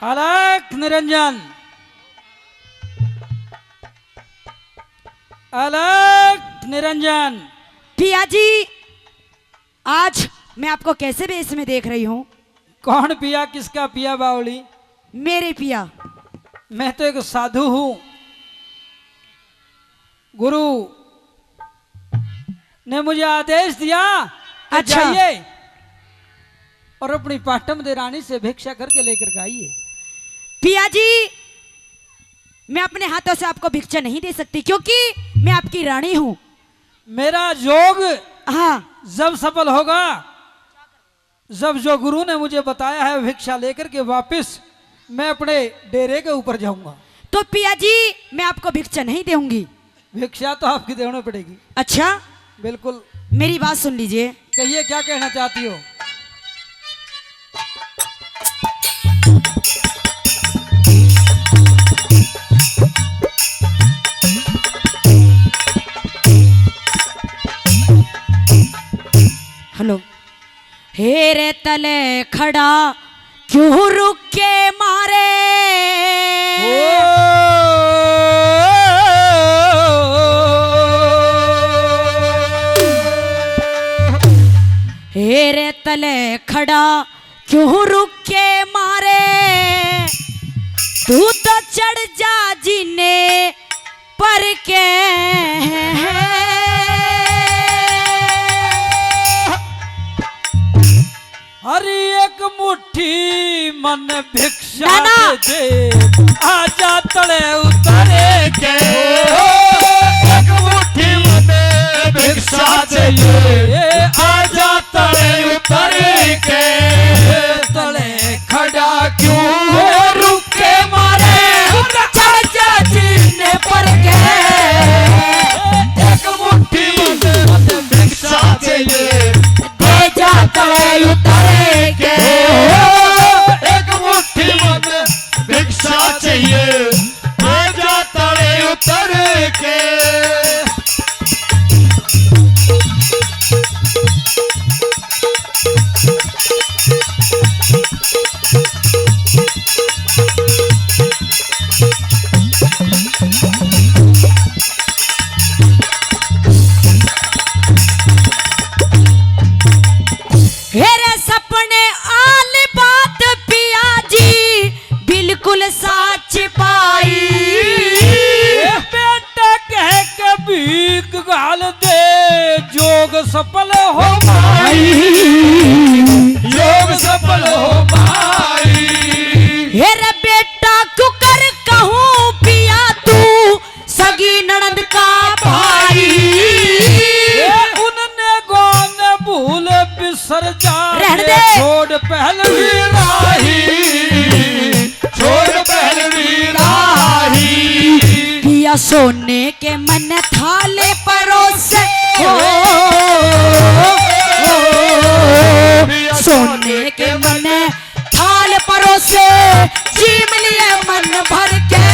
अलख निरंजन, अलख निरंजन। पिया जी, आज मैं आपको कैसे बेस में देख रही हूँ? कौन पिया? किसका पिया बावली? मेरे पिया। मैं तो एक साधु हूँ। गुरु ने मुझे आदेश दिया कि अच्छा। जाइए और अपनी पाटम दे रानी से भिक्षा करके लेकर के आइए। पिया जी, मैं अपने हाथों से आपको भिक्षा नहीं दे सकती क्योंकि मैं आपकी रानी हूँ। मेरा योग हाँ, जब सफल होगा, जब जो गुरु ने मुझे बताया है भिक्षा लेकर के वापस मैं अपने डेरे के ऊपर जाऊंगा। तो पिया जी, मैं आपको भिक्षा नहीं दूंगी। भिक्षा तो आपकी देनी पड़ेगी। अच्छा, बिल्कुल। मेरी बात सुन लीजिए। कहिए, क्या कहना चाहती हो? हेलो। हेरे तले खड़ा क्यों रुक के मारे? हेरे तले खड़ा क्यों रुक के मारे? तू तो चढ़ जा जीने पर के। हरी एक मुट्ठी मन भिक्षा नाना। दे, आजा तले उतरे के। एक मुट्ठी मन भिक्षा दे, आजा तले उतरे के। तले खड़ा क्यों रुक के मारे? चढ़ जा जीने पर के। एक मुट्ठी मन भिक्षा दे, दे जा तले उतरे के। एक मुट्ठी मन भिक्षा चाहिए, आजा तले उतर के। हेरे सपने आली बात पिया जी बिल्कुल सच पाई। बेटा कह के भीख गाल दे, जोग सफल हो माई, योग सफल हो माई। हेरे बेटा क्यों कर कहूँ पिया तू सगी ननद का भाई। उनने गौन भूल बिसर जा, रहने दे। छोड़ पहलवी राही, छोड़ पहलवी राही। पिया सोने के मन थाले परोसे हो, सोने के मन थाल परोसे जीम लिए मन भर के।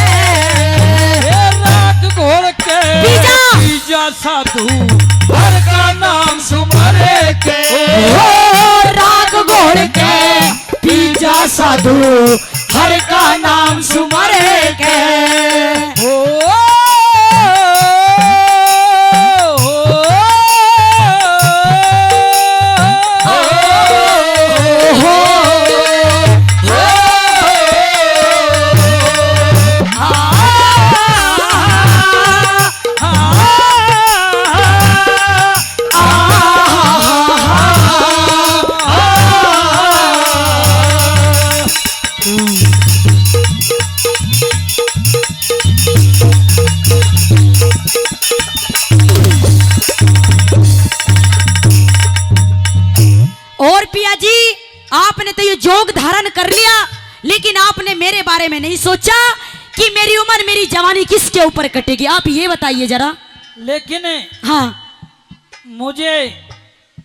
रात घोड़ के पीजा साधु, हर का नाम सुमरे के। राग घोड़ के पीजा साधु हर का नाम सुमरे के। और पिया जी, आपने तो ये जोग धारण कर लिया, लेकिन आपने मेरे बारे में नहीं सोचा कि मेरी उम्र मेरी जवानी किसके ऊपर कटेगी। आप ये बताइए जरा। लेकिन हाँ। मुझे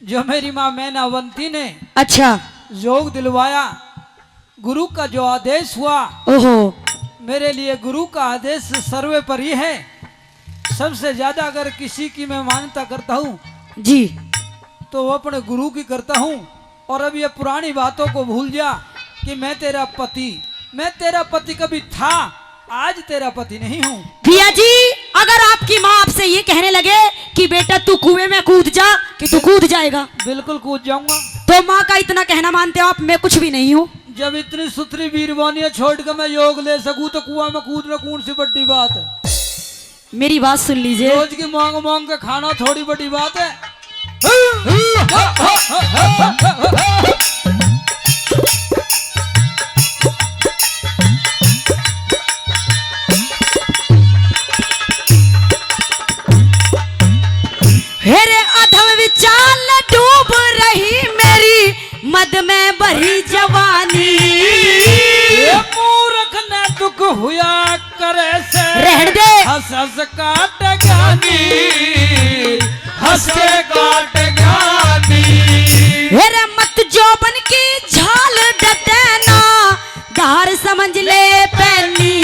जो मेरी माँ मैनावंती ने अच्छा। योग दिलवाया, गुरु का जो आदेश हुआ, ओहो। मेरे लिए गुरु का आदेश सर्वोपरि है। सबसे ज्यादा अगर किसी की मैं मान्यता करता हूँ जी, तो वो अपने गुरु की करता हूँ। और अब ये पुरानी बातों को भूल जा कि मैं तेरा पति, मैं तेरा पति कभी था, आज तेरा पति नहीं हूँ। पिया जी, अगर आपकी माँ आपसे ये कहने लगे कि बेटा तू कुएं में कूद जा, कि तू कूद जाएगा? बिल्कुल कूद जाऊंगा। तो माँ का इतना कहना मानते हो आप? मैं कुछ भी नहीं हूँ। जब इतनी सुथरी वीरवानियां छोड़ कर मैं योग ले सकूं तो कुआं में कूदना कौन सी बड़ी बात है? मेरी बात सुन लीजिए। रोज की मांग मांग के खाना थोड़ी बड़ी बात है। हेरे अधम विचार डूब रही मेरी मद में भरी जवानी। मूर्ख न दुख हुआ करे से रहने दे। हंस हंस काट ज्ञानी, हंस के काट ज्ञानी। हेरे मत जोबन की झाल डटेना, धार समझ ले पैनी।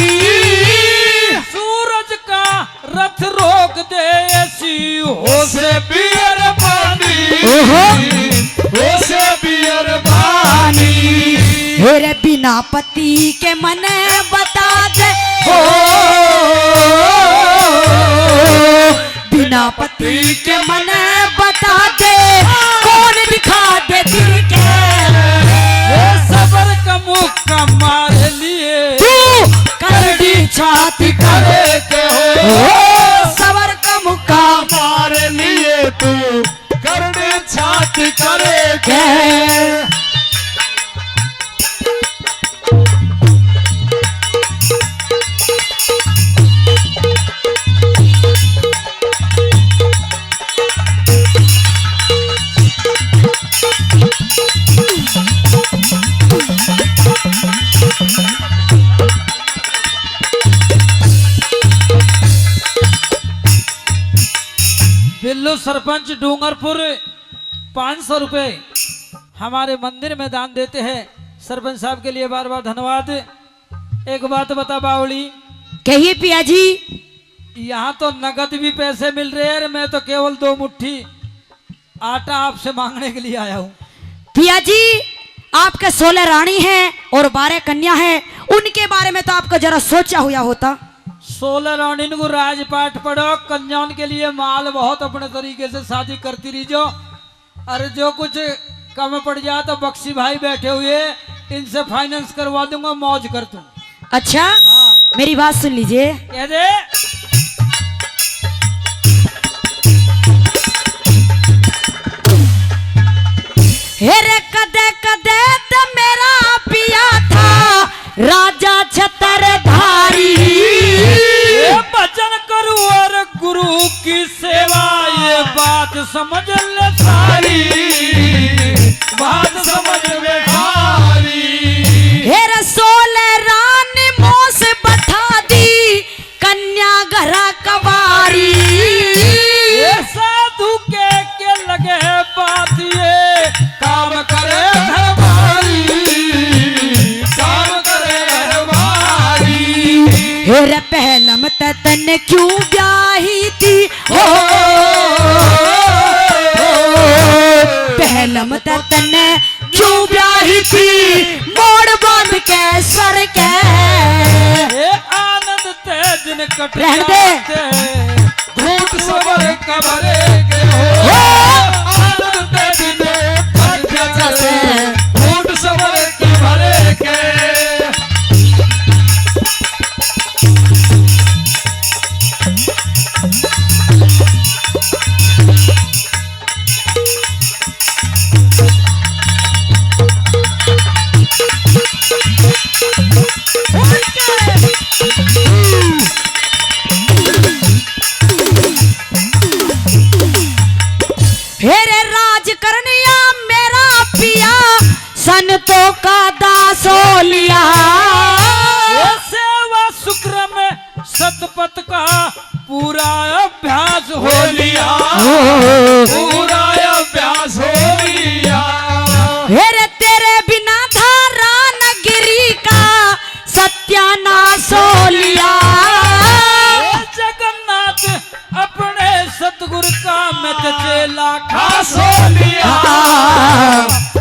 सूरज का रथ रोक दे ऐसी हो से बियर पानी, हो से बियर पानी। हेरे बिना पति के मन बता दे, हो बिना पति के मन बता दे, कौन दिखा दे दिल के। सबर का मुक्का मारे लिए तू करड़ी छाती करे के हो, सबर का मुक्का मारे लिए तू करने छाती करे के। बिल्लू सरपंच डूंगरपुर 500 रुपए हमारे मंदिर में दान देते हैं। सरपंच साहब के लिए बार बार धन्यवाद। एक बात बता बावली, कहिए पिया जी। यहाँ तो नगद भी पैसे मिल रहे हैं, मैं तो केवल 2 मुट्ठी आटा आपसे मांगने के लिए आया हूँ। पिया जी, आपके 16 रानी हैं और 12 कन्या हैं, उनके बारे में तो आपको जरा सोचा हुआ होता। 16 रानी को राजपाट पढ़ो, कन्याओं के लिए माल बहुत अपने तरीके से शादी करती रहीजो। अरे जो कुछ कम पड़ जाए तो बख्शी भाई बैठे हुए, इनसे फाइनेंस करवा दूंगा, मौज कर दूं। अच्छा हाँ, मेरी बात सुन लीजिए। कह दे। हेरे कदे कदे तो मेरा पिया था राजा छत्रधारी। भजन करूं और गुरु की सेवा, ये बात समझ ले सारी, बात समझ में सारी। हेरे 16 रानी मोस बता दी, कन्या घरा कवारी। ये साधु के लगे बात, ये काम करे धर्मारी, काम करे धर्मारी। हेरे पहलम तन क्यों ब्याही थी, हो पहलम तन क्यों ब्याही थी, मोड़ बांध के सर के। ये आनंद ते दिन कट रहने दे। जाते, घूट सबर कबरे के हो। आनंद ते दिन कट जाते, घूट सबर कबरे के। हेरे राज करनिया मेरा पिया, संतों का दास हो लिया। ये सेवा शुक्र में सतपथ का पूरा अभ्यास हो लिया, पूरा अभ्यास हो लिया। हेरे तेरे बिना धारा नगरी का सत्यानाश हो लिया। ये जगन्नाथ अपने सतगुरु का मत चेला खास हो लिया,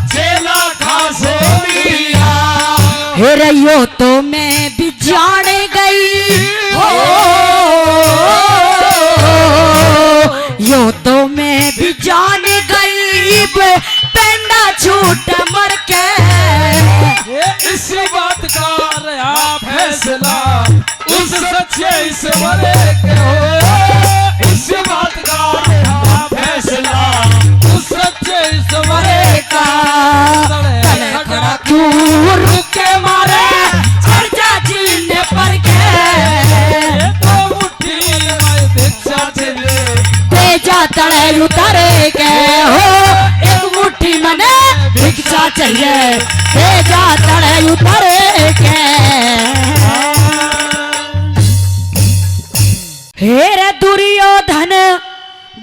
चेला खास हो लिया। हेरे अरे यो तो मैं भी जान गई हो, यो तो मैं भी जान गई पेंडा छूट मर के। इस बात का रहा फैसला उस सच्चे ईश्वरे के हो, इस बात का रहा फैसला उस सच्चे ईश्वरे का। खड़ा क्यों रुक के मारे चर्चा जीने पर के, तो मुट्ठी में भिक्षा चले तेजा तड़े उतारे के हो, एक मुट्ठी मने भिक्षा चाहिए तेजा तड़े उतारे के। हेरे दुर्योधन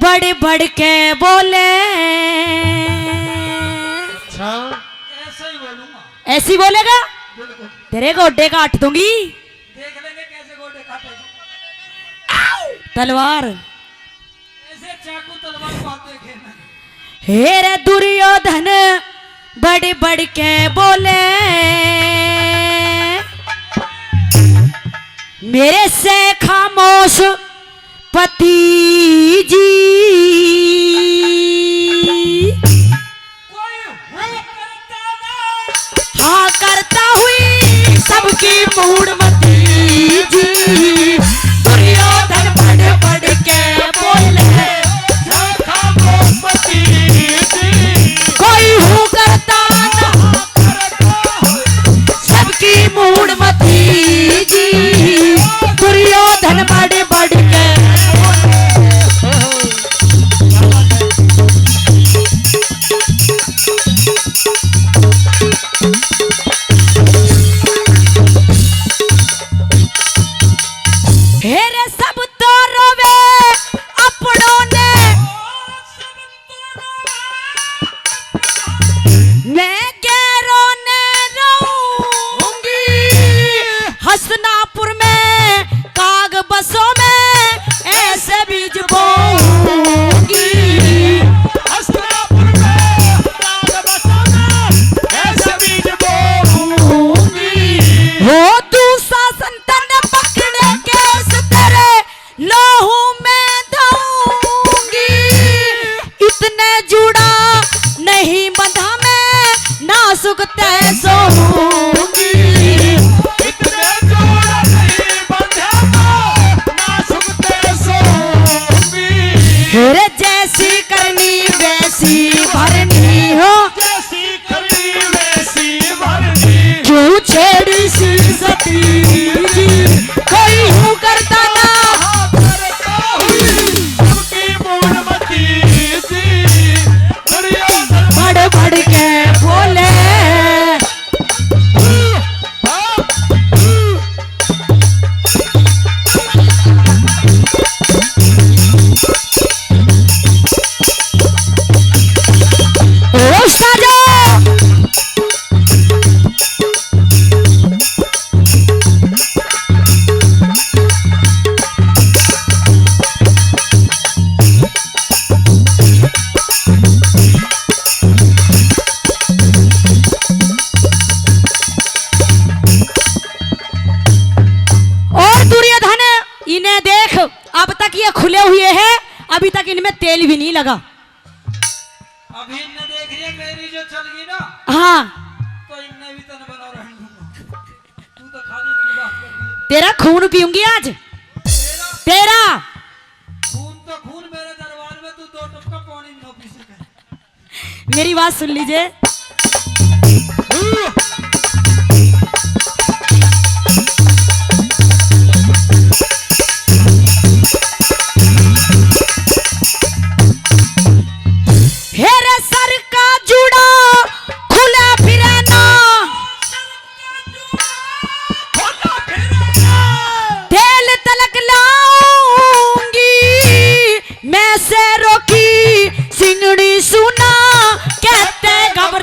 बढ़ बढ़ के बोले, ऐसे ही बोलूंगा, ऐसी बोलेगा बिल्कुल तेरे गोड्डे काट दूंगी। देख लेंगे कैसे गोडे काटेगा, तलवार ऐसे चाकू तलवार बात देखे ना। हेरे दुर्योधन बढ़ बढ़ के बोले, मेरे से खामोश पति जी, कोई हो करता ना, हाँ करता हुई सबकी मूढ़मती जी। दुर्योधन बढ़ बढ़ के बोले, कोई हूँ करता ना सबकी मूढ़मती जी। दुर्योधन बढ़ बढ़ के हेरे सब तो रोवे अपनों ने, मैं गैरों ने रहूंगी। हसनापुर में काग बसों में ऐसे बीज बोऊंगी, हसनापुर में काग बसों में ऐसे बीज बोऊंगी। हो तू शासन तन पकड़े केस तेरे लोहू में धोऊंगी। इतने जुड़ा नहीं बंधा मैं नासुक तय सोऊंगी। इतने जोड़ा नहीं बंधा नासुक तैसो भी, हेरे जैसी करनी वैसी भरनी हो, जैसी करनी वैसी भरनी। क्यों छेड़ी सी सती जी। कोई हूँ करता ना करता हुई सबकी मूढ़मती सी। दुर्योधन बढ़ बढ़ के बोले, ओ साजो और दुर्योधन इन्हें देख, अब तक ये खुले हुए हैं, अभी तक इनमें तेल भी नहीं लगा। अभी इनने देख रही है मेरी जो चल गई ना, हाँ तो इनने भी तन बना रहने दूंगा। तू तो खाली नहीं बात कर रही है। तेरा खून पीऊंगी आज, तेरा खून तो खून, मेरे दरबार में तू 2 टपका पानी भी ना पी सके। मेरी बात सुन लीजिए। हेरे सर का जुड़ा खुला फिराना, तेल तलक लाऊंगी मैं से रोकी सिंगड़ी सुना कहते घबरा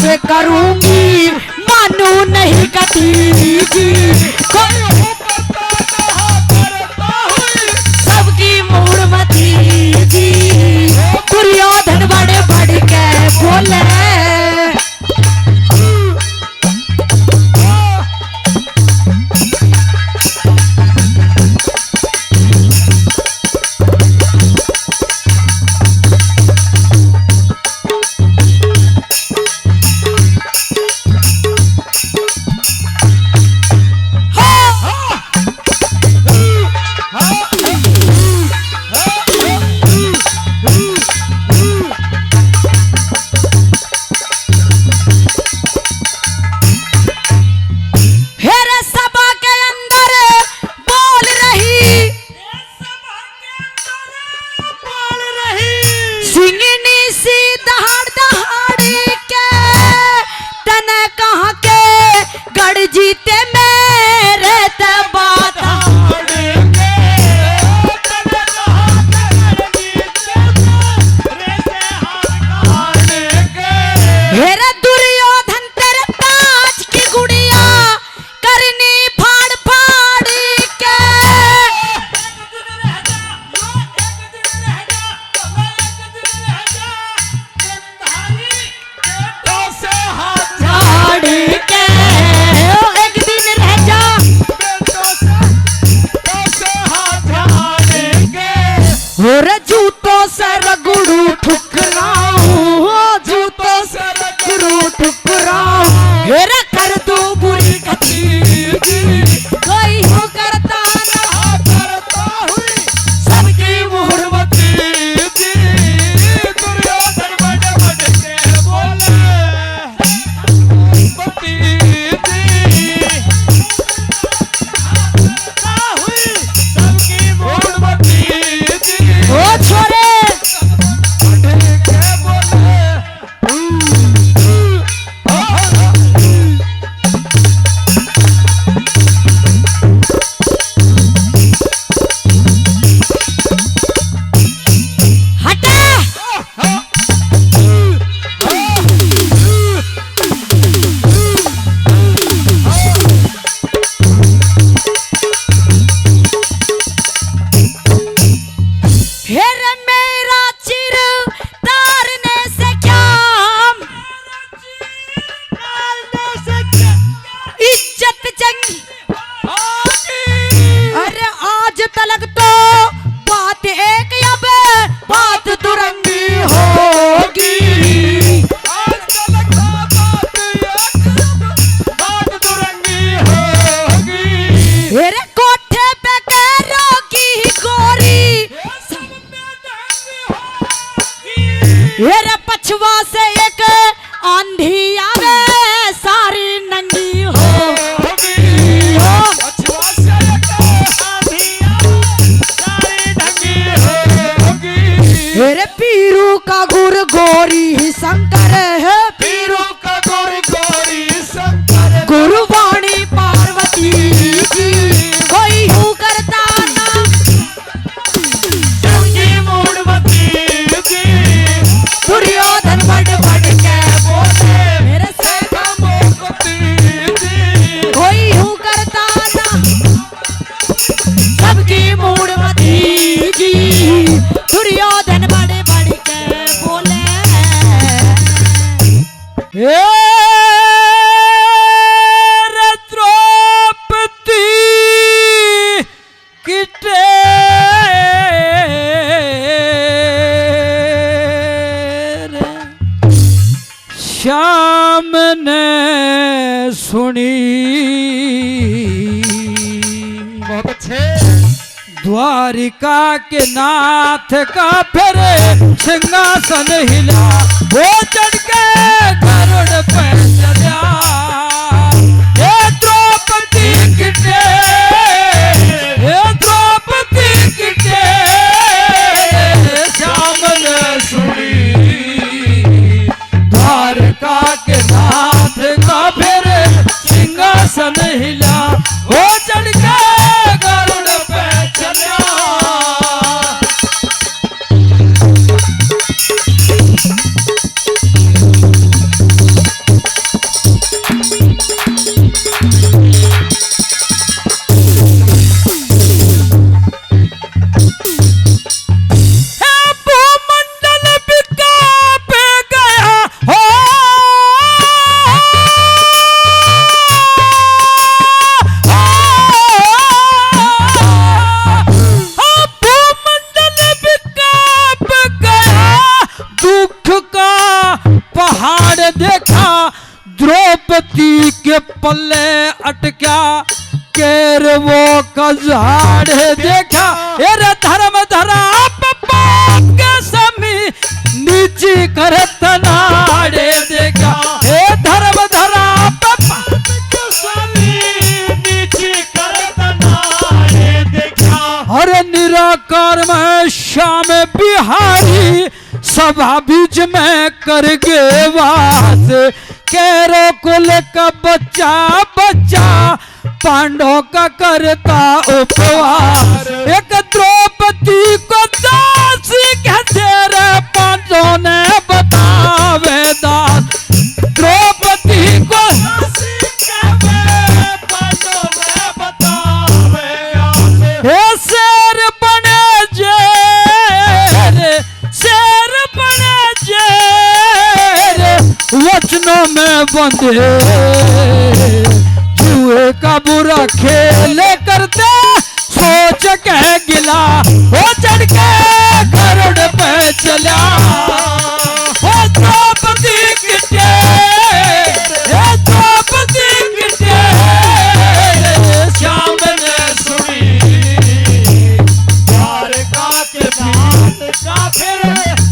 से करूंगी मानू नहीं कटी सबकी मूर्मती जी दुर्योधन बड़े बड़ के बोले जीते मेरे हेरा दुर्योधन तेरे ताज की गुड़िया करनी फाड़ फाड़ के और जूतों से रगड़ू ठुकराऊं जूतों से रगड़ू ठुकराऊं हेरा कर दो बुरी गति कोई हो करता ना करता हुई सबकी मुहूर्मती दुर्योधन बड़े बड़े के बोले सबकी मुहूर्मती ओ छोरे अरे आज तलक तो बात एक अब बात दुरंगी होगी आज तलक बात एक बात दुरंगी होगी तेरे कोठे पे रोगी गोरी तेरे पछवा से एक आंधी आवे सारी नंगी होगी हेरे पीरू का गुर गोरी शंकर है पीरू का गोरी गोरी शंकर गुरुवाणी पार्वती की कोई हूँ करता ना सबकी मूर्मती दुर्योधन बड़ बड़ के बोले मेरे से कोई हूँ करता ना सबकी मूर्मती जी दुर्योधन बड़े बड़ के बोले द्रौपदी किटे श्याम ने सुनी बहुत अच्छे द्वारिका के नाथ का फिर सिंहासन हिला वो चढ़ के गरुड़ पे चढ़ा ये द्रौपदी किटे ये द्रौपदी किटे श्याम ने सुनी द्वारका के नाथ का फिर सिंहासन हिला वो चढ़ के गरुड़ पे चढ़ा द्रौपदी के पल्ले अटका केर वो कजाड़े देखा एरे धर्म धरा पाप के समी नीची कर तनाड़े देखा हे धर्म धरा पाप के समी नीची कर तनाड़े देखा। हर निराकार में श्याम बिहारी सभा बीच में कर गे वास केरो कुल का बच्चा बच्चा पांडव का करता उपवास एक द्रौपदी को दासी कहते रे पांडवों ने बतावे दास द्रौपदी को हे शेर बने जे शेर बने जे वचनों में बंधे जुए का बुरा खेल करते सोच के गिला वो चढ़ के गरुड़ पे चला वो द्रौपदी किटे द्रौपदी किटे श्याम ने सुनी द्वारका के प्रांत का फिर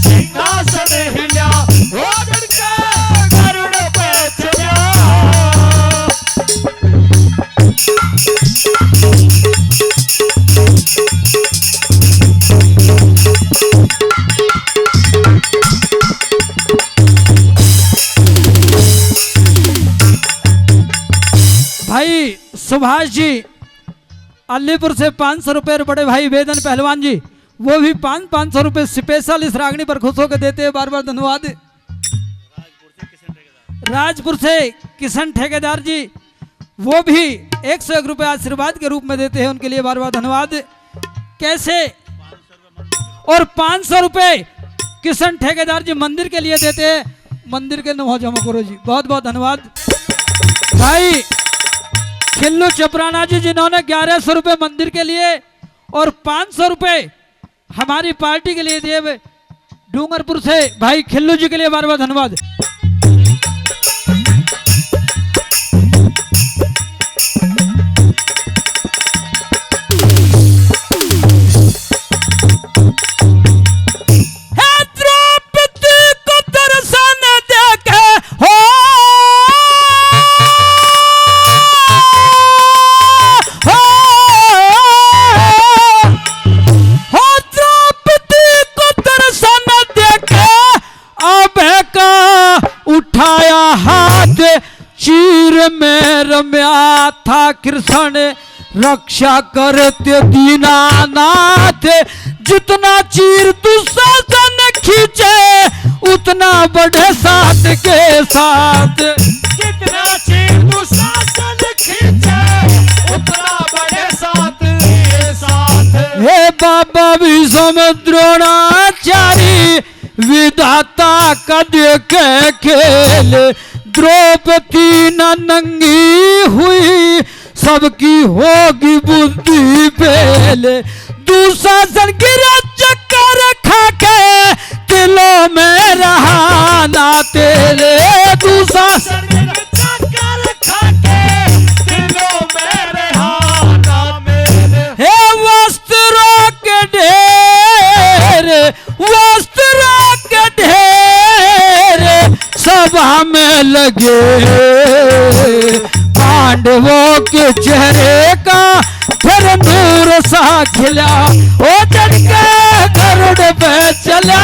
सिंहासन हिला वो चढ़ के गरुड़ पे चला। भाई सुभाष जी अलीपुर से 500 रुपए बड़े भाई वेदन पहलवान जी वो भी 500 रुपए स्पेशल इस रागनी पर खुश होकर देते हैं, बार बार धन्यवाद। राजपुर से किशन ठेकेदार जी वो भी 101 रुपए आशीर्वाद के रूप में देते हैं, उनके लिए बार बार धन्यवाद। कैसे और 500 रुपए किशन ठेकेदार जी मंदिर के लिए देते हैं, मंदिर के नमो जमा करो जी, बहुत बहुत धन्यवाद। भाई खिल्लू चपराना जी जिन्होंने 1100 रुपए मंदिर के लिए और 500 रुपए हमारी पार्टी के लिए दिए डूंगरपुर से भाई खिल्लू जी के लिए बार बार धन्यवाद। रम्या था कृष्ण रक्षा करते दीनानाथ जितना चीर दुशासन खींचे उतना बढ़े साथ के साथ जितना चीर दुशासन खींचे उतना बढ़े साथ के साथ। हे बाबा भीष्म द्रोणाचार्य विधाता का देखे खेल द्रौपदी न नंगी हुई सबकी होगी बुद्धि पहले दुशासन गिरा चक्कर खा के दिलों में रहा ना तेरे दुशासन चक्कर खा के दिलों में रहा ना मेरे। हे वस्त्रों के ढेर वस्त्रों के ढेर सभा में लगे पांडवों के चेहरे का फिर नूर सा खिला ओ चढ़ के गरुड़ पे चला।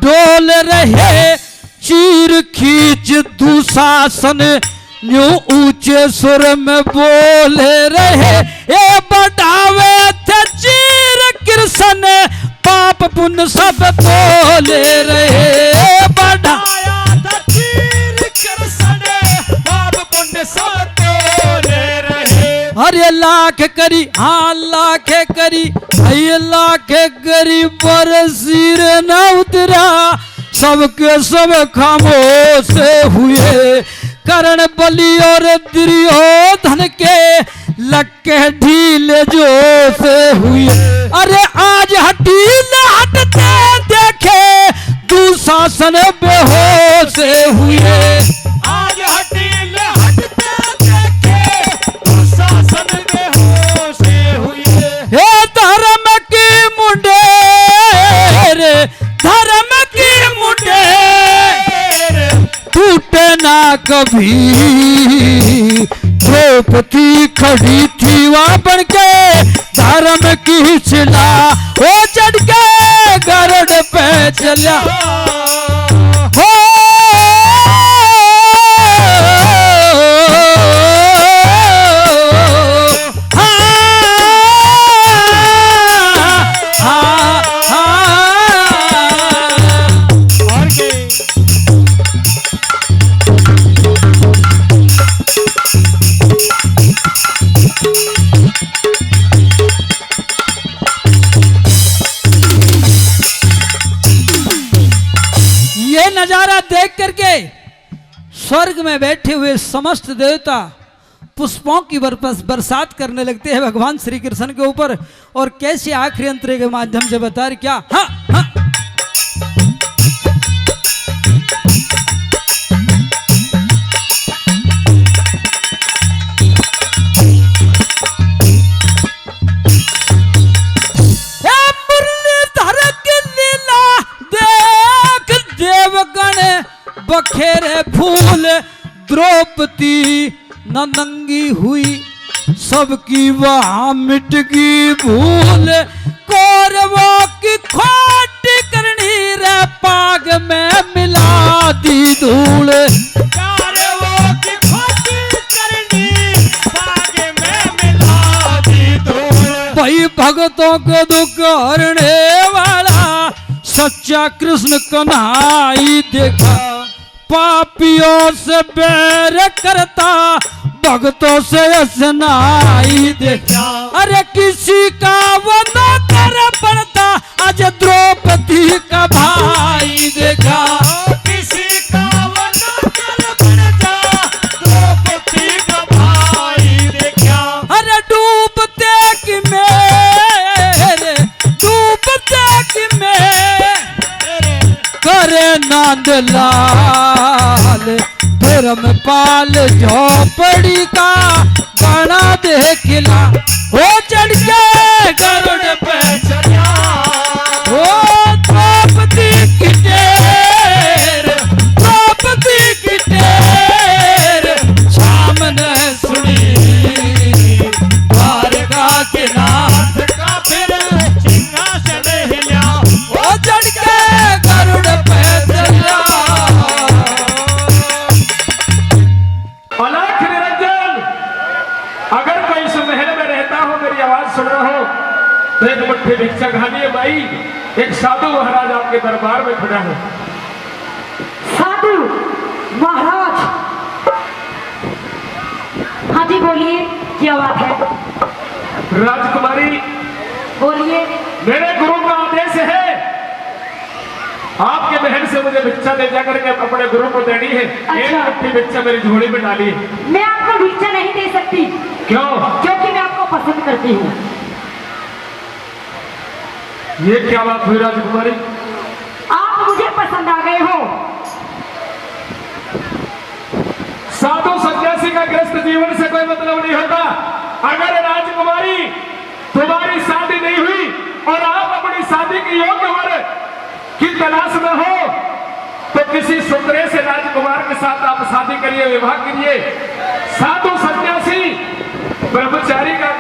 डोल रहे चीर खींच दुशासन न्यू ऊंचे सुर में बोले रहे ये बढ़ावे थे चीर कृष्ण पाप पुण्य सब बोले रहे बढ़ाया था चीर कृष्ण पाप अरे लाख करी हाँ लाख करी ये लाख करी पर सिर न उतरा सबके सब खामोश हुए कर्ण बलि और दुर्योधन के लक्के ढीले जो से हुए अरे आज हटीले हटते देखे दुशासन बेहोश हुए आज हटीले हटते देखे दुशासन बेहोश हुए हे धर्म की मुंडेर धर्म की मुंडेर टूटे ना कभी द्रौपदी खड़ी थी वहां बन के धर्म की शिला वो चढ़ के गरुड़ पे चला हो नजारा देख करके स्वर्ग में बैठे हुए समस्त देवता पुष्पों की बरसात करने लगते हैं भगवान श्री कृष्ण के ऊपर और कैसे आखिरी अंतरे के माध्यम से बता रहे क्या हाँ हाँ बखेरे फूल द्रौपदी न नंगी हुई सबकी वहां मिट गई भूल कौरवों की खोटी करनी रे पाग में मिला दी धूल कौरवों की खोटी करनी पाग में मिला दी धूल भाई भक्तों को दुख हरने वाला सच्चा कृष्ण कन्हई देखा पापियों से बैर करता भक्तों से असनाई देखा अरे किसी का वो न कर पड़ता आज द्रौपदी का भाई देखा किसी का वो न कर पड़ता द्रौपदी का भाई देखा अरे डूबते कि मेरे डूबते कि मेरे करे नंद लाल धर्मपाल झोपड़ी का बना देखला हो चढ़ के गरुड़ पे चढ़ा हो द्रौपदी की टेर द्रौपदी की टेर सामने सुनी द्वारका के नाथ का फिर सिंहासन हिला हो चढ़ के गरुड़ पे चला अलाख निरंजन अगर कोई इस महल में रहता हो मेरी आवाज सुन रहा हो तो एक मुट्ठी भिक्षा खानी भाई एक साधु महाराज आपके दरबार में खड़ा है साधु महाराज हाँ जी बोलिए क्या बात है राजकुमारी बोलिए मेरे गुरु का आदेश है आपके महल से मुझे भिक्षा ले जाकर के अपने गुरु को देनी है एक अच्छा। मुट्ठी भिक्षा मेरी झोली में डाली है मैं आपको भिक्षा नहीं दे सकती क्यों क्योंकि मैं आपको पसंद करती हूँ ये क्या बात हुई राजकुमारी आप मुझे पसंद आ गए हो साधु सन्यासी का ग्रस्त जीवन से कोई मतलब नहीं होता अगर राजकुमारी तुम्हारी शादी नहीं हुई और आप अपनी शादी की योग्य उम्र की तलाश में हो तो किसी सुंदरे से राजकुमार के साथ आप शादी करिए विवाह करिए साधु सन्यासी ब्रह्मचारी का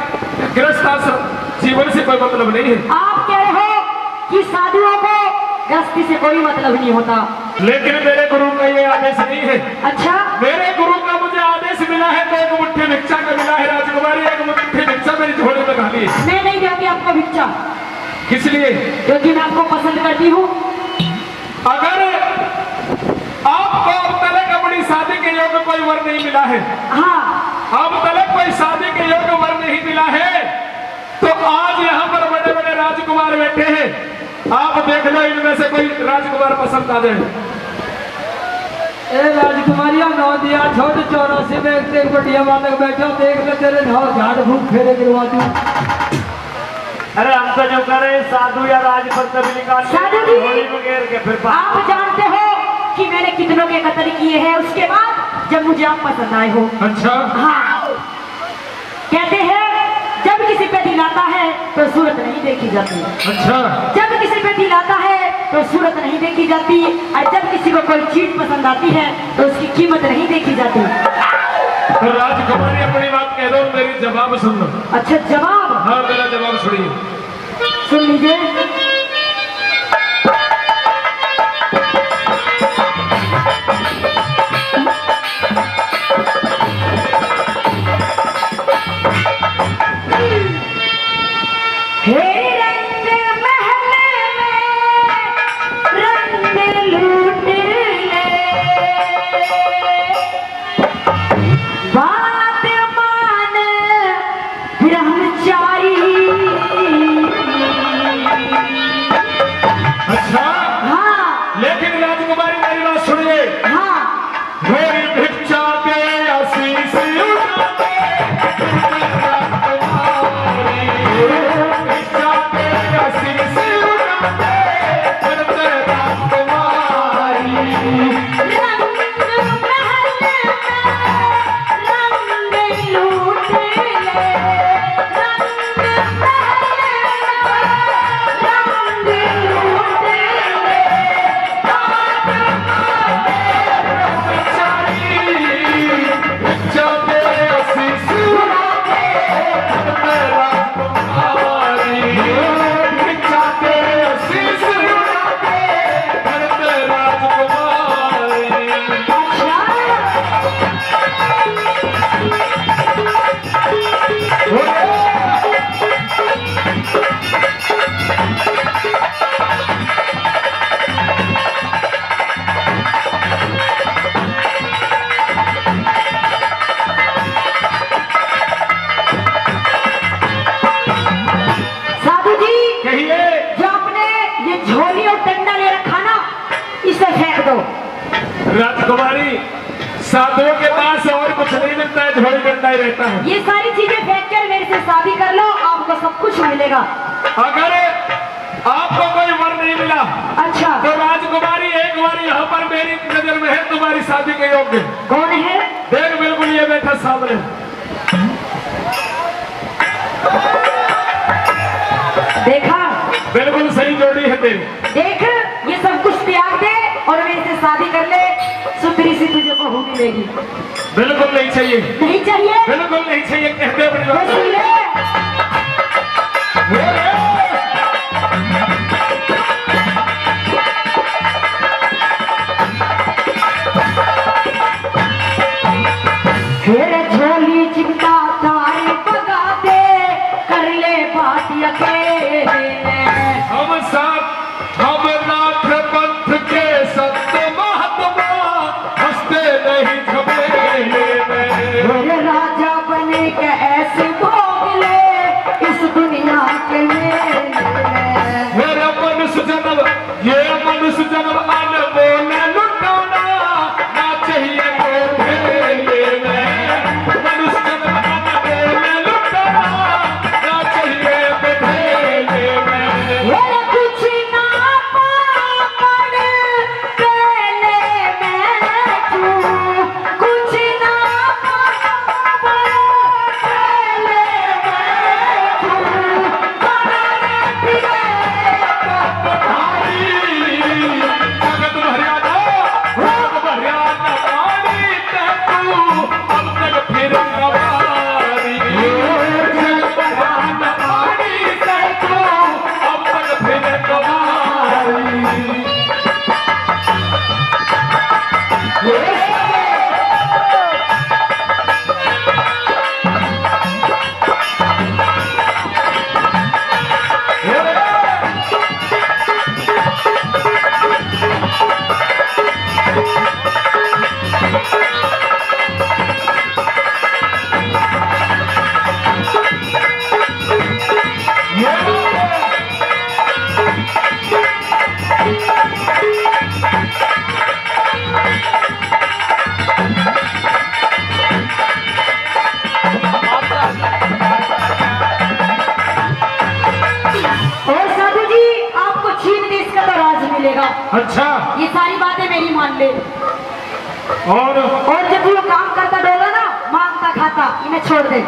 ग्रस्त जीवन से कोई मतलब नहीं है आप कह रहे हो कि साधुओं को गृहस्थी से कोई मतलब नहीं होता लेकिन मेरे गुरु का ये आदेश नहीं है अच्छा मेरे गुरु का मुझे आदेश मिला है तो एक मुट्ठी भिक्षा का मिला है राजकुमारी एक मुट्ठी भिक्षा मेरी झोली में डाली है मैं नहीं दूंगी आपको भिक्षा किस लिए क्योंकि मैं आपको पसंद करती हूँ अगर आपको अब तक अपनी शादी के योग्य कोई वर नहीं मिला है हाँ अब तक कोई शादी के योग्य वर नहीं मिला है, तो आज यहाँ पर बड़े बड़े राजकुमार बैठे हैं, आप देख लो इनमें से कोई राजकुमार पसंद आ जाए। ए राजकुमारिया नौ दिया छोटे 84 में एक बढ़िया बालक बैठा, देख ले तेरे नौ झाड़ फूक फेरे गिरवा दूं। अरे हम तो जो कर रहे हैं साधु या राजपत्र साधु जी, वगैरह के फिर आप जानते हो कि मैंने कितनों के कत्ल किए हैं उसके बाद जब मुझे आप पसंद आए हो। अच्छा, हाँ, कहते हैं जब किसी पे दिल आता है तो सूरत नहीं देखी जाती। अच्छा, जब किसी पे दिल आता है तो सूरत नहीं देखी जाती, और जब किसी को कोई चीज पसंद आती है तो उसकी कीमत नहीं देखी जाती। तो राजकुमारी अपनी बात कह दो, मेरी जवाब सुन लो। अच्छा जवाब? हाँ, मेरा जवाब सुनिए। सुन लीजिए। हे रंग महल में रंग लूट ले, बात मान ब्रह्मचारी। अच्छा, हाँ लेकिन राजकुमारी मेरी बात सुनिए। हाँ, मेरी भिक्षा के आशीष उठाते, भिक्षा के आशीष उठाते, करते राजकुमारी। रंग महल में रंग लूट ले, रंग महल में रंग लूट ले, बात भिक्षा के आशीष उठाते, करते राजकुमारी। भिक्षा के आशीष उठाते, करते राजकुमारी। साधु जी, कहिए। जो आपने ये झोली और डंडा ले रखा ना, इसे फेंक दो। राजकुमारी, साधुओं के पास और कुछ नहीं मिलता है, झोली डंडा ही रहता है। ये सारी चीजें फेंक कर मेरे से शादी कर लो, आपको सब कुछ मिलेगा। अगर आपको कोई वर नहीं मिला अच्छा, तो राजकुमारी एक बार यहाँ पर मेरी नजर में है तुम्हारी शादी के योग्य। कौन है? देख, बिल्कुल ये बैठा सामने। देखा? बिल्कुल सही जोड़ी है तेरी। देख, ये सब कुछ त्याग दे और मेरे से शादी कर ले, सुथरी सी तुझे बहू मिलेगी। बिल्कुल नहीं चाहिए, नहीं चाहिए? बिल्कुल नहीं चाहिए, कहते अपनी तो बात। सुन ले। फिर झोली चिंता तारी बगा दे, कर ले बात अकेले। हम सब हम नाथ पंथ के संत महात्मा, हंसते नहीं झमेले में। मेरे राजा बने के ऐसे भोग अच्छा ये सारी बातें मेरी मान ले। और जब वो काम करता डोला ना, मांगता खाता, इन्हें छोड़ दे।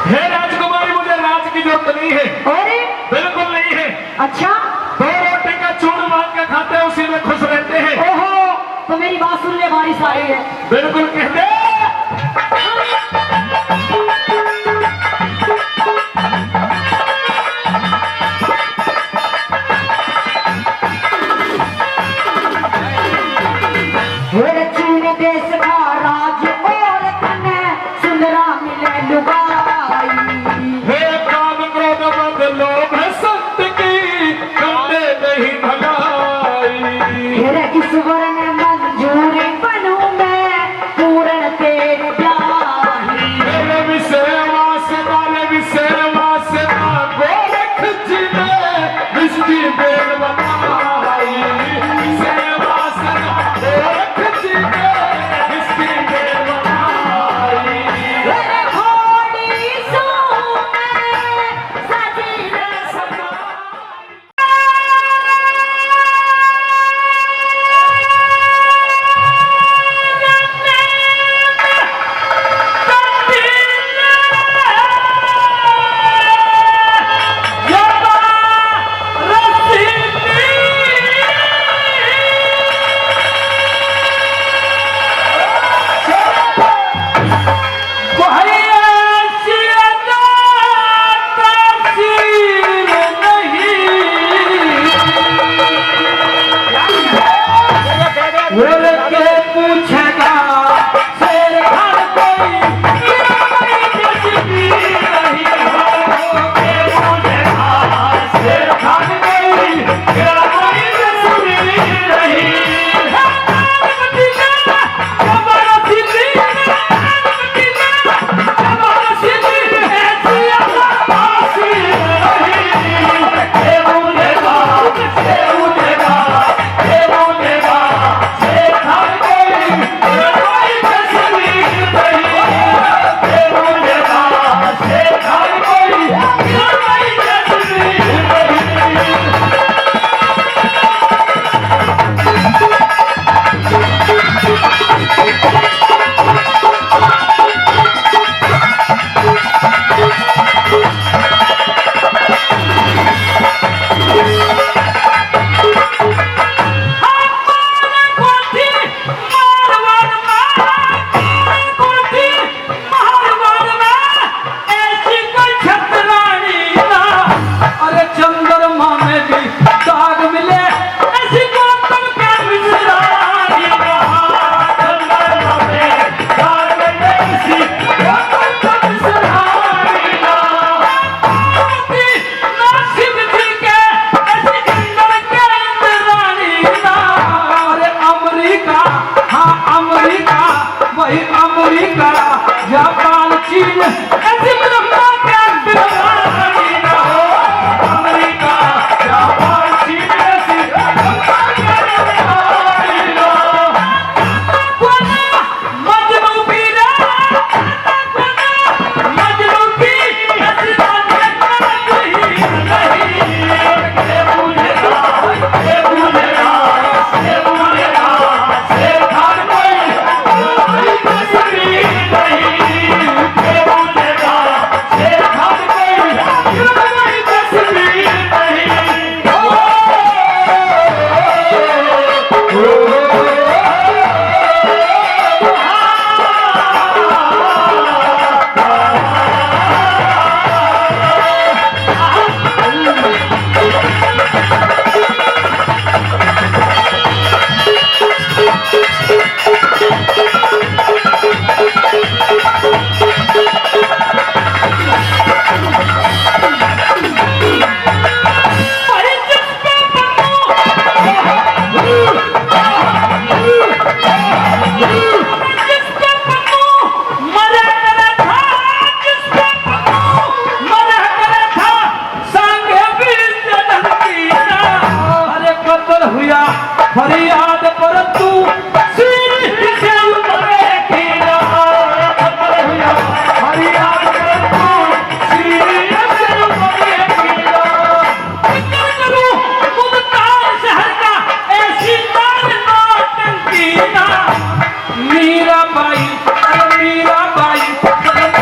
हे राजकुमारी, मुझे राज की जरूरत नहीं है। अरे बिल्कुल नहीं है। अच्छा, 2 रोटी का चूर्ण मांग के खाते हैं, उसी में खुश रहते हैं। ओहो, तो मेरी बात सुन ले, बारिश आ रही है। बिल्कुल कह दे। देश का राज और कने सुंदरा मिले लुगाई। हे काम क्रोध मद लोभ सत्य की करते नहीं भलाई। तेरे ईश्वर ने मंजूरी बनूं मैं, पूर्ण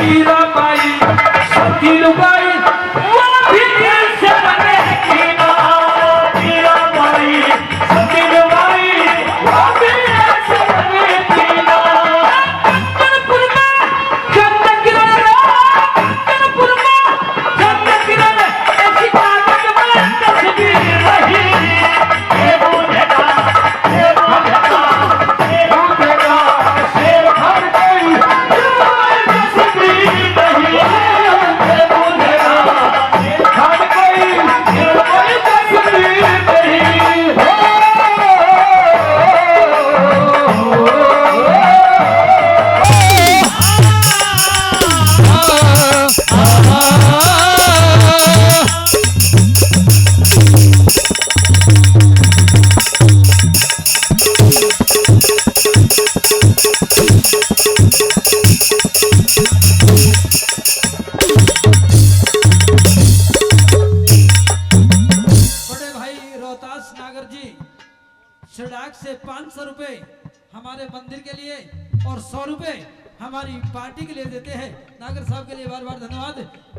मीरा बाई सती लुगाई वो भी ऐसे बने की ना मीरा बाई सती लुगाई वो भी ऐसे बने की ना कनपुर में चंद किरण कनपुर में चंद किरण ऐसी कागज में तस्वीर रही ये बुझेगा शेर खान कोई तस्वीर नहीं ये बुझेगा शेर खान कोई तस्वीर नहीं बड़े भाई रोहतास नागर जी सड़क से 500 रुपए हमारे मंदिर के लिए और 100 रुपए हमारी पार्टी के लिए देते हैं। नागर साहब के लिए बार बार धन्यवाद।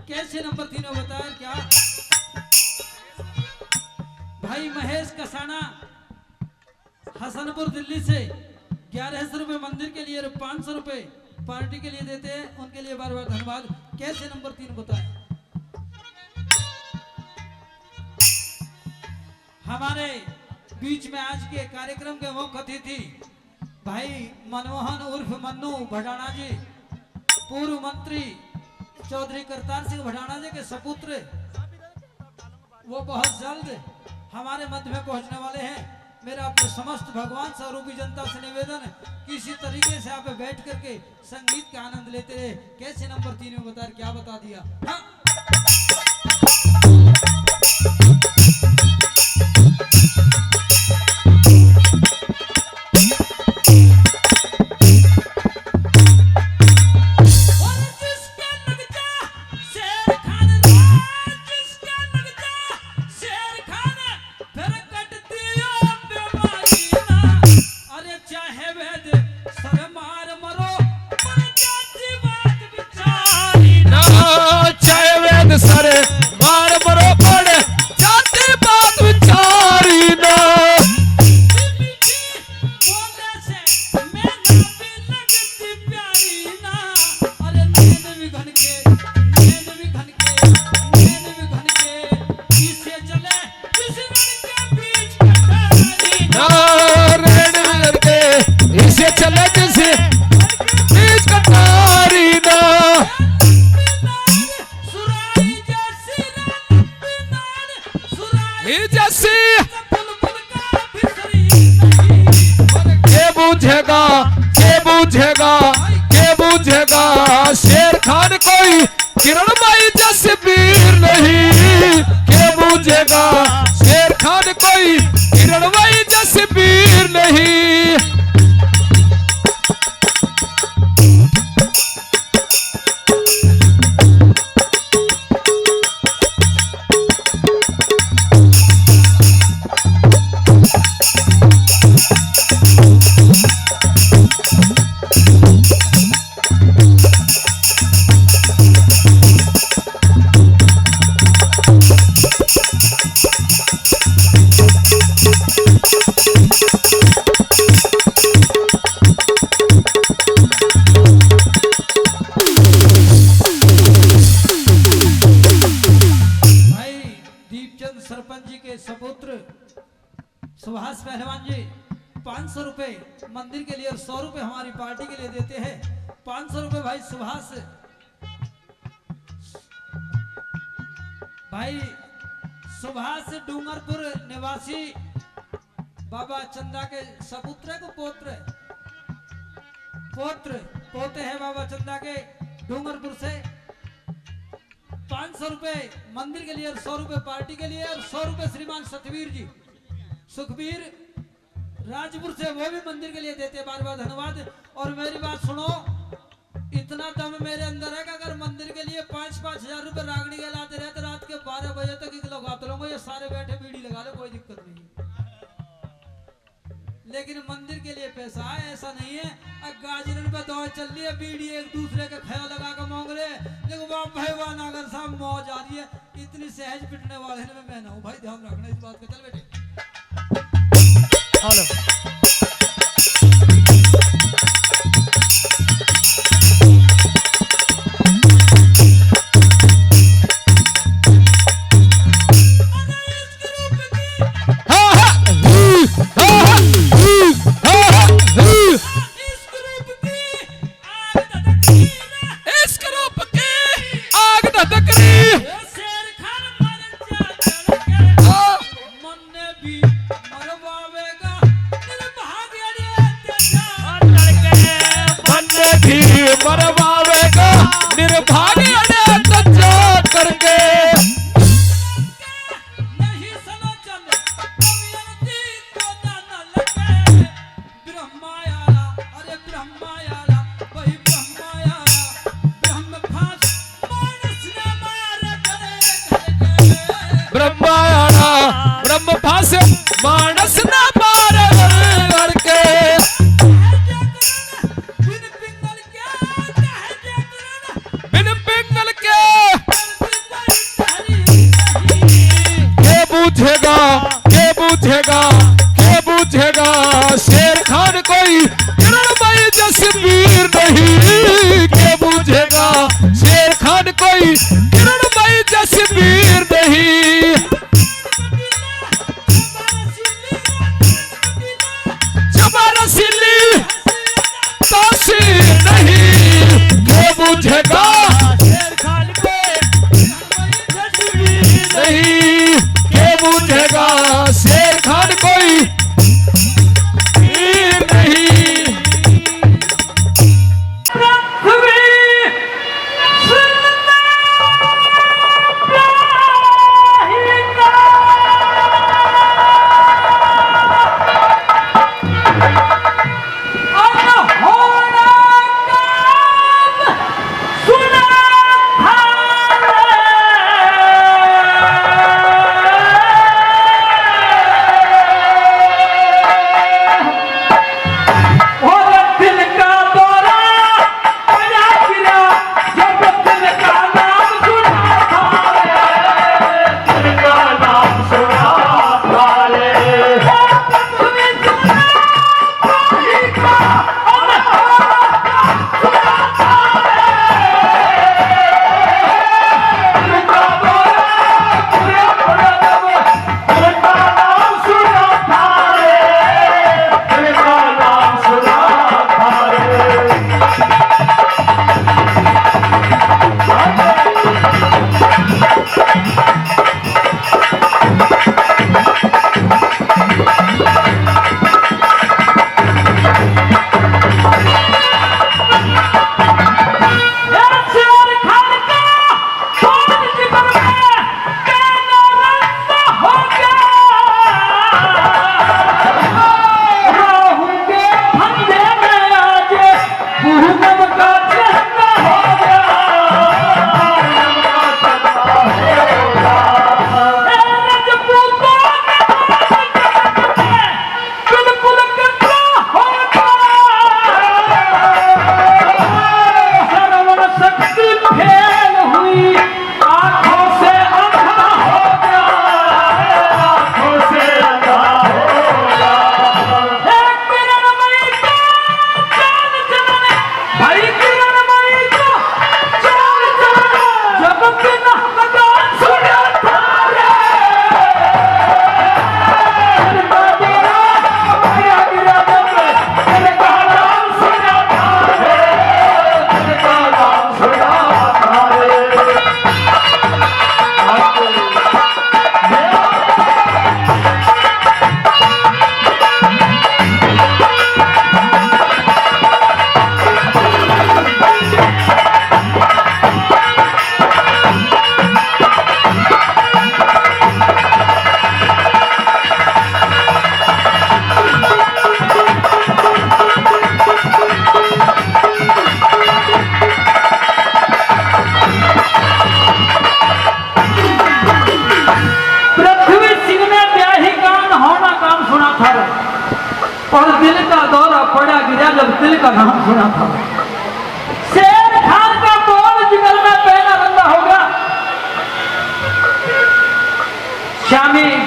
कैसे नंबर 3 में बताया क्या भाई महेश कसाना हसनपुर दिल्ली से 1100 रुपए मंदिर के लिए और 500 रुपए पार्टी के लिए देते हैं, उनके लिए बार बार धन्यवाद। कैसे नंबर 3 बताए हमारे बीच में आज के कार्यक्रम के मुख्य अतिथि भाई मनमोहन उर्फ मन्नू भटाना जी, पूर्व मंत्री चौधरी करतार सिंह भटाना जी के सपुत्र, वो बहुत जल्द हमारे मध्य में पहुंचने वाले हैं। मेरा अपने समस्त भगवान स्वरूपी जनता से निवेदन किसी तरीके से आप बैठ करके संगीत का आनंद लेते रहे। कैसे नंबर 3 में बता क्या बता दिया। हाँ? सर मार मरो पड़ जाती बात विचारी ना इसे चले जिसे बीच कटारी ना के बुझेगा शेर खान कोई किरण माई जसबीर नहीं के बुझेगा शेर खान कोई किरण माई जसबीर नहीं। सुभाष पहलवान जी 500 रुपए मंदिर के लिए और 100 रुपए हमारी पार्टी के लिए देते हैं। 500 रुपए भाई सुभाष डूंगरपुर निवासी बाबा चंदा के सपुत्र को पोते हैं बाबा चंदा के डूंगरपुर से। 500 रुपए मंदिर के लिए और 100 रुपए पार्टी के लिए और 100 रुपए श्रीमान सतवीर जी सुखबीर राजपुर से वो भी मंदिर के लिए देते, बार बार धन्यवाद। और मेरी बात सुनो, इतना दम मेरे अंदर है कि अगर मंदिर के लिए 5-5 हजार रुपए रागड़ी के लाते रहे तो रात के 12 बजे तक एक लोग आते रहूंगा, ये सारे बैठे बीड़ी लगा लो, कोई दिक्कत नहीं। लेकिन मंदिर के लिए पैसा है, ऐसा नहीं है। अब गाजरन पे दौड़ चल रही है, बीड़ी एक दूसरे के खया लगा कर मांग रहे, साइज पिटने वाले में मैं ना हूँ भाई, ध्यान रखना इस बात का। चल बेटे हेलो मरवावेगा निर्भाग्य करके। नहीं सलोचन दमयंती को न लगे, ब्रह्मायाला अरे ब्रह्मायाला वही ब्रह्मायाला, ब्रह्म फांस मानस ने मार करे। ब्रह्मायाला ब्रह्म फांस मानस न मार करके। बिन पिंगल के बूझेगा शेर खान कोई किरणमयी जसवीर नहीं। के बूझेगा शेर खान कोई किरणमयी जसवीर नहीं। जबरसिली तासीर नहीं। के बूझेगा शेर खान को नहीं। के बूझेगा शेर खान कोई नहीं।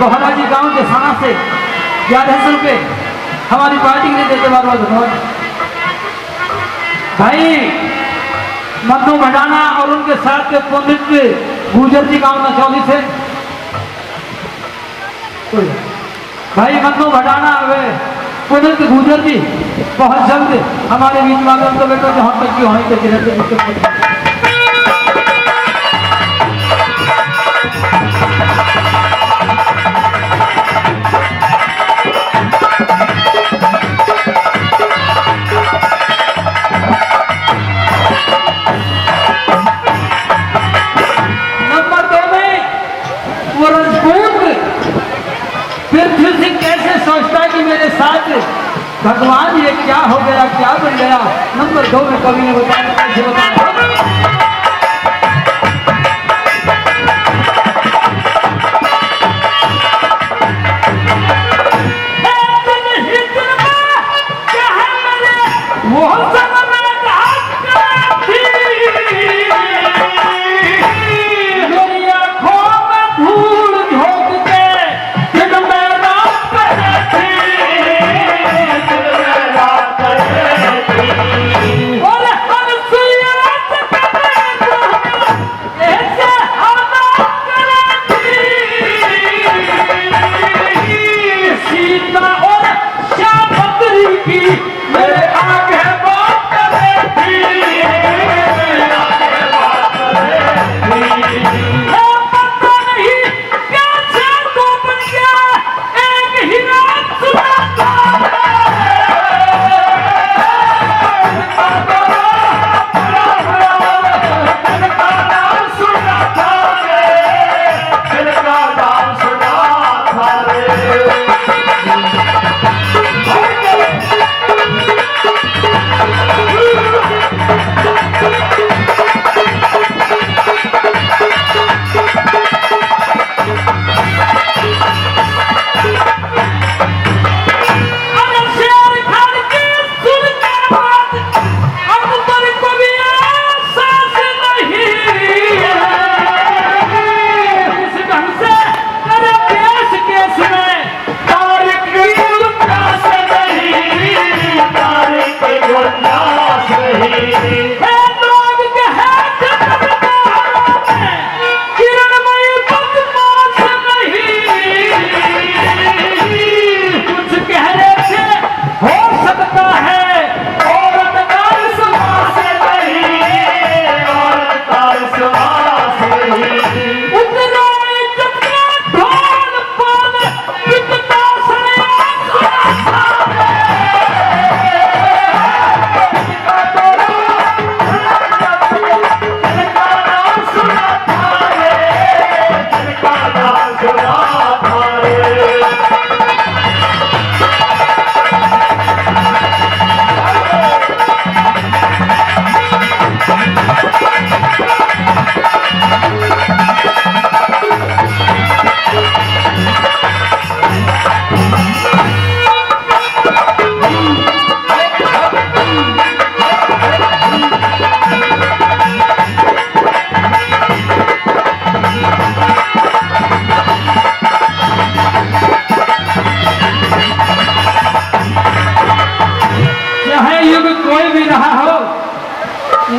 गोहरा जी गांव के थाना से 1100 रुपये हमारी पार्टी के लिए देते बार बार धन्यवाद। भाई मन्नू भडाना और उनके साथ के पंडित गुजर जी गांव नचौली से भाई मन्नू भडाना वे पुनित गुजर जी बहुत जल्द हमारे बीच में तो बेटा जहाँ तक की वहीं तक रहते। नंबर 2 में वो राजपूत पृथ्वी सिंह कैसे सोचता है कि मेरे साथ भगवान ये क्या हो गया क्या बन गया। नंबर 2 में कवि ने बताया कैसे बताया।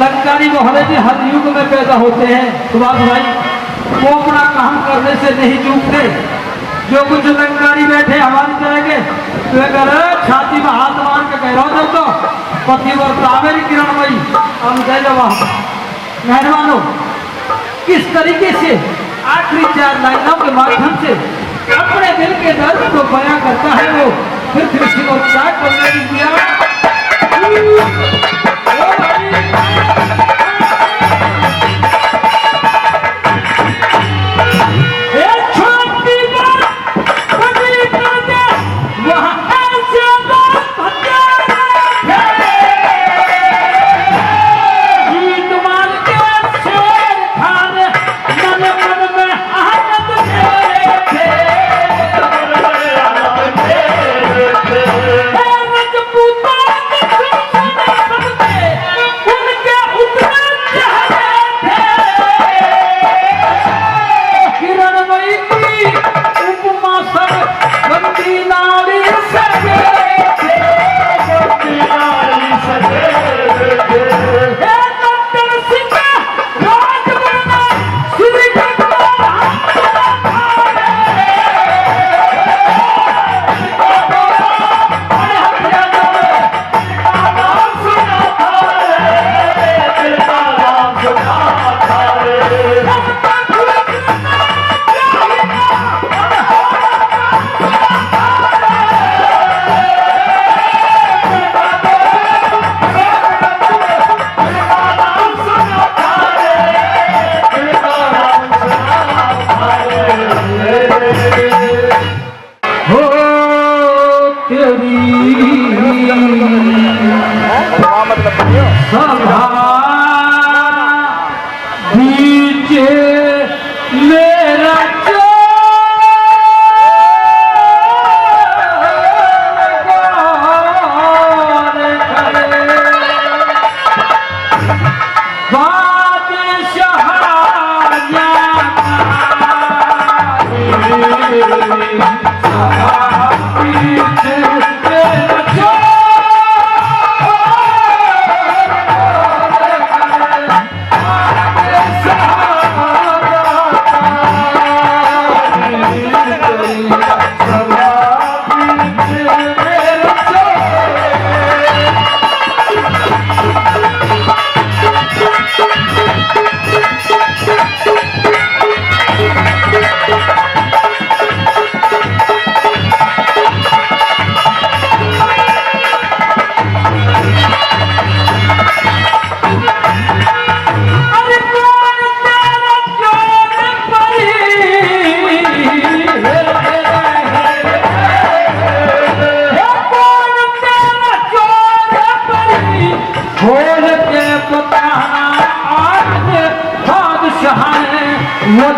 लंकारी मोहल्ले के हर युग में पैदा होते हैं सुभाष भाई। वो अपना काम करने से नहीं चूकते। जो कुछ लंकारी बैठे हमारी तरह के तो अगर छाती में हाथ मार के कह रहा हूँ जब तो पतिव्रता मेरी किरणमयी हम कह जवाब मेहरबानो किस तरीके से आखिरी 4 लाइनों के माध्यम से अपने दिल के दर्द को बयां करता है वो फिर सिंह और त्याग करने की दिया। उनके के मेरा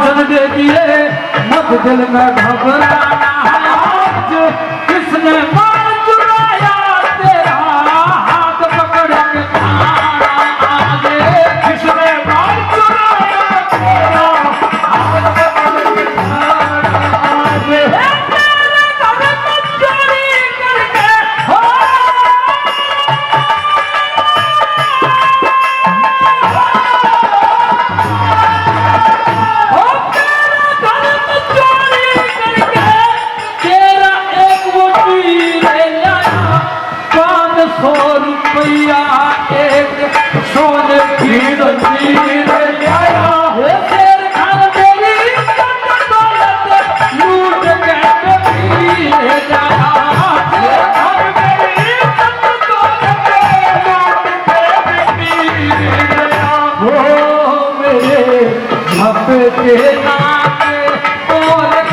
वचन दे दिए मत दिल में घबराना आज किसने मार चुराया तेरा हाथ पकड़ के खाना आज किसने मार चुराया तेरा हाथ पकड़ के खाना आज तेरे घर में चोरी करके हो रुपया एक सोने की जंजीर लाया शेर खान तेरी दौलत लूट के ले जाया शेर खान तेरी दौलत लूट के ले जाया हो मेरे झपके नाके और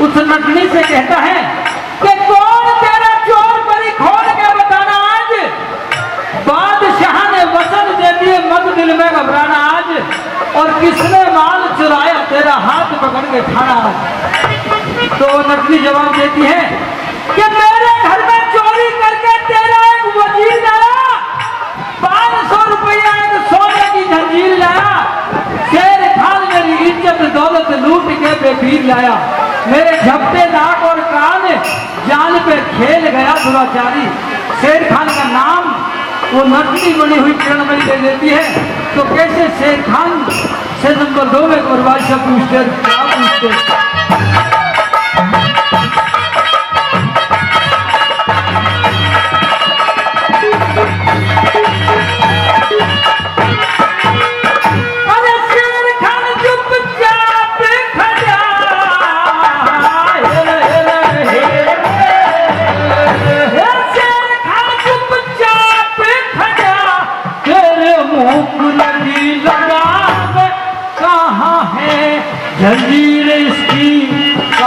उस नटनी से कहता है कि कौन तेरा चोर परी खोल के बताना आज बादशाह ने वचन दे दिए मत दिल में घबराना आज और किसने माल चुराया तेरा हाथ पकड़ के खाना आज तो नटनी जवाब देती है कि मेरे घर में चोरी करके तेरा एक वजीर लाया 500 रुपया एक सोने की जंजीर लाया शेर खान मेरी इज्जत दौलत लूट के बेबीर लाया मेरे झपटे नाक और कान जान पे खेल गया दुराचारी शेर खान का नाम वो नटनी बनी हुई किरणमणि दे देती है तो कैसे शेर खान से नंबर 2 में बादशाह पूछते क्या पूछते जंजीर इसकी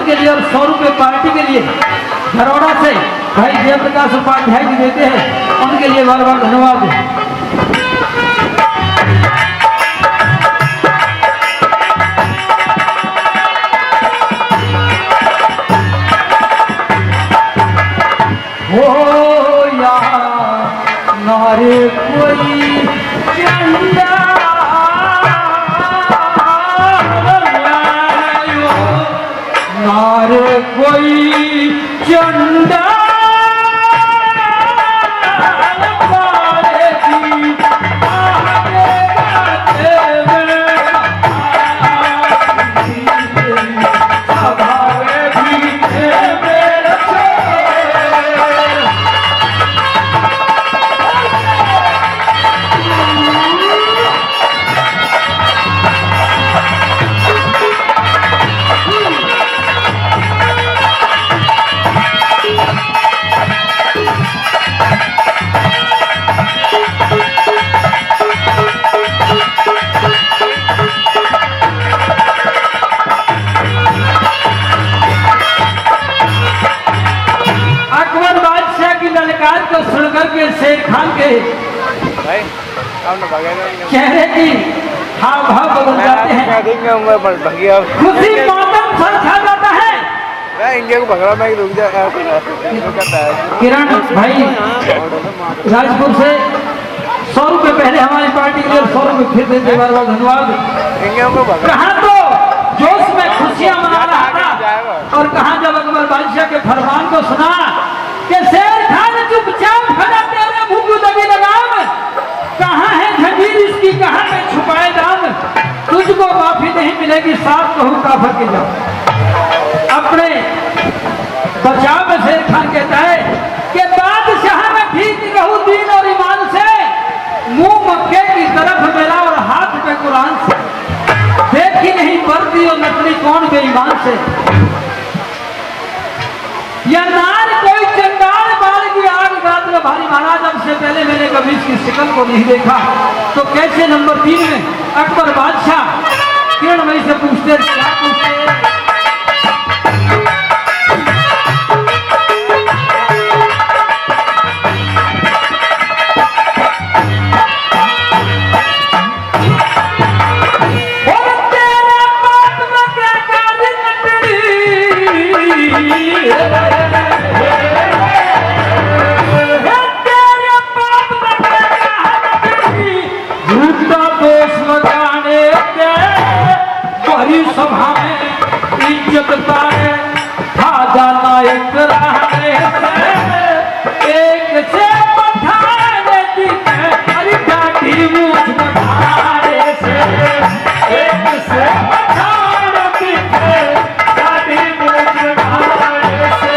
के लिए और 100 रुपये पार्टी के लिए धरोड़ा से भाई जयप्रकाश उपाध्याय जी देते हैं, उनके लिए बार बार धन्यवाद। हो यार नारे कोई चंदा नारे कोई चंदा सुनकर के शेर खान के चेहरे की हाव भाव बदल जाते हैं, खुशी मातम सर छा जाता है। इंडिया को भगड़ा में रुक जाए। किरण भाई राजपुर से 100 रुपये पहले हमारी पार्टी के लिए 100 रुपये फिर देते, बार बार धन्यवाद। कहाँ तो जोश में खुशियां मना रहा था और कहाँ जब अकबर बादशाह के फरमान को सुना कि शेर खान चुपचाप खड़ा तेरे मुंह दबी लगाम, कहाँ है जंजीर इसकी, कहाँ पे छुपाए दाम, तुझको माफी नहीं मिलेगी, साथ कहूँ काफर के जाओ। अपने बचाव में शेर खान कहता है कि बादशाह में ठीक रहूं दीन और ईमान से, मुंह मक्के की तरफ मेरा और हाथ पे कुरान से, देखी नहीं वर्दी और नकली कौन बेईमान से, या नार कोई चंडाल बाल की आग गात में भारी महाराज, अब से पहले मैंने कभी इसकी शिकल को नहीं देखा। तो कैसे नंबर 3 में अकबर बादशाह किरणमयी से पूछते, क्या पूछते? सभा में इज्जत पाए खाजा नायक रहने से, एक से पठाने दी अरे डाटी मूछ बढ़ाने से, एक से पठाने दी डाटी मूछ बढ़ाने से,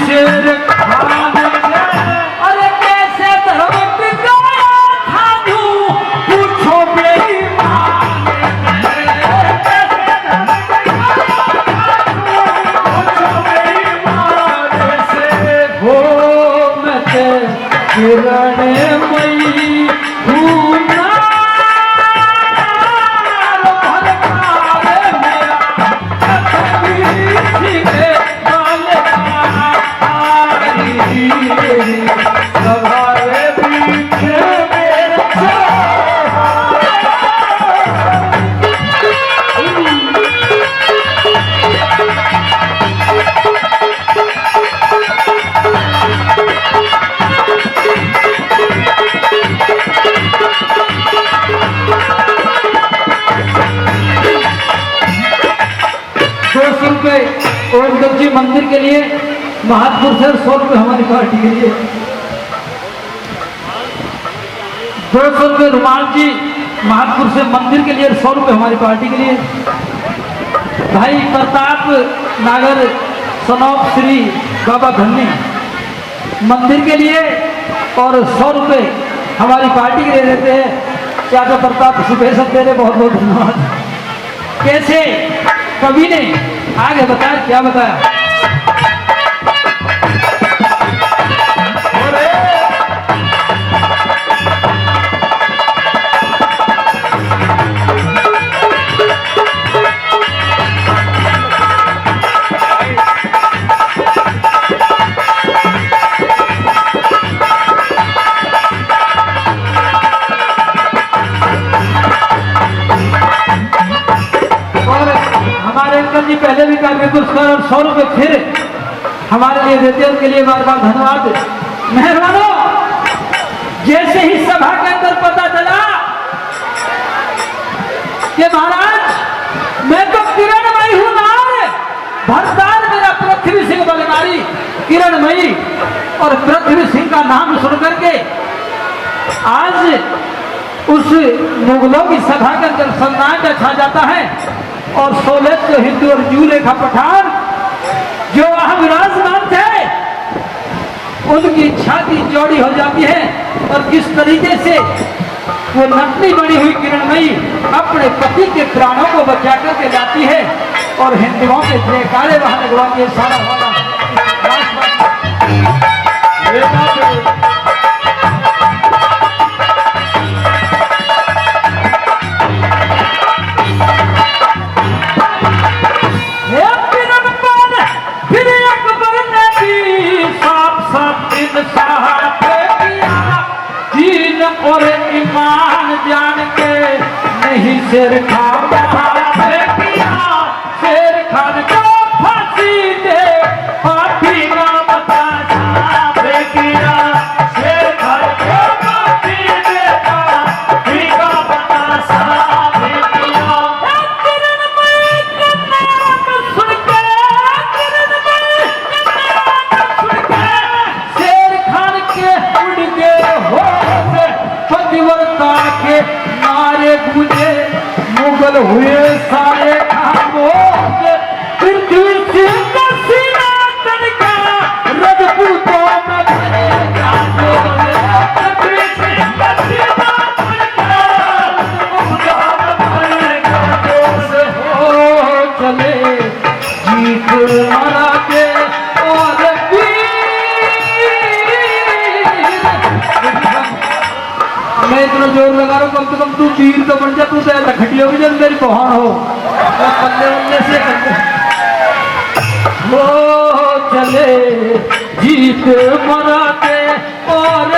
शेर खान अरे कैसे धर्म टिकाया खानू, पूछो बेईमान से, हो मैं किरणमयी हूँ ना ओमदेव जी मंदिर के लिए महादपुर से 100 रुपये हमारी पार्टी के लिए, 200 रुपये रुमाल जी महादपुर से मंदिर के लिए, 100 रुपये हमारी पार्टी के लिए। भाई प्रताप नागर सनौप श्री बाबा धन्नी मंदिर के लिए और 100 रुपये हमारी पार्टी के लिए रहते हैं। क्या तो प्रताप सुबह तेरे बहुत बहुत धन्यवाद। कैसे कवि ने आगे बताया, क्या बताया? अंकल जी पहले भी काफी पुरस्कार और 100 रुपए फिर हमारे लिए देते हैं, उनके लिए बार बार धन्यवाद। मेहरबानों, जैसे ही सभा के अंदर पता चला कि महाराज मैं तो किरणमयी हूं, नार भरतार मेरा पृथ्वी सिंह बलकारी किरणमयी, और पृथ्वी सिंह का नाम सुन करके आज उस मुगलों की सभा के अंदर सन्नाटा छा जाता है और 16 हिंदू और जूले का पठान जो वहां विराजमान थे उनकी छाती चौड़ी हो जाती है, और किस तरीके से वो नकली बनी हुई किरणमयी अपने पति के प्राणों को बचा करके लाती है और हिंदुओं के जयकारे वहां लगवाती है। सारा वाला और ईमान जान के नहीं शेर खान किया, शेर खान को फांसी दे पापी का बता किया, शेर खान को फांसी दे पापी का बता किया। किरणमयी का नाम सुन के, किरणमयी का नाम सुन के शेर खान के उड़ के हो पतिव्रता के नारे गूंजे, मुगल हुए सारे खामोश, पृथ्वी सिंह का सीना तनका रजपूतों में भरेगा जोश, पृथ्वी सिंह का सीना तनका रजपूतों में भरेगा जोश। हो चले जीत मरा के और मैं इतना जोर लगा रहा हूँ, कम से कम तू वीर तो बन जा, तू तो लखटियों भी जब मेरी बहन हो पल्ले वल्ले से हो चले जीत मरा के और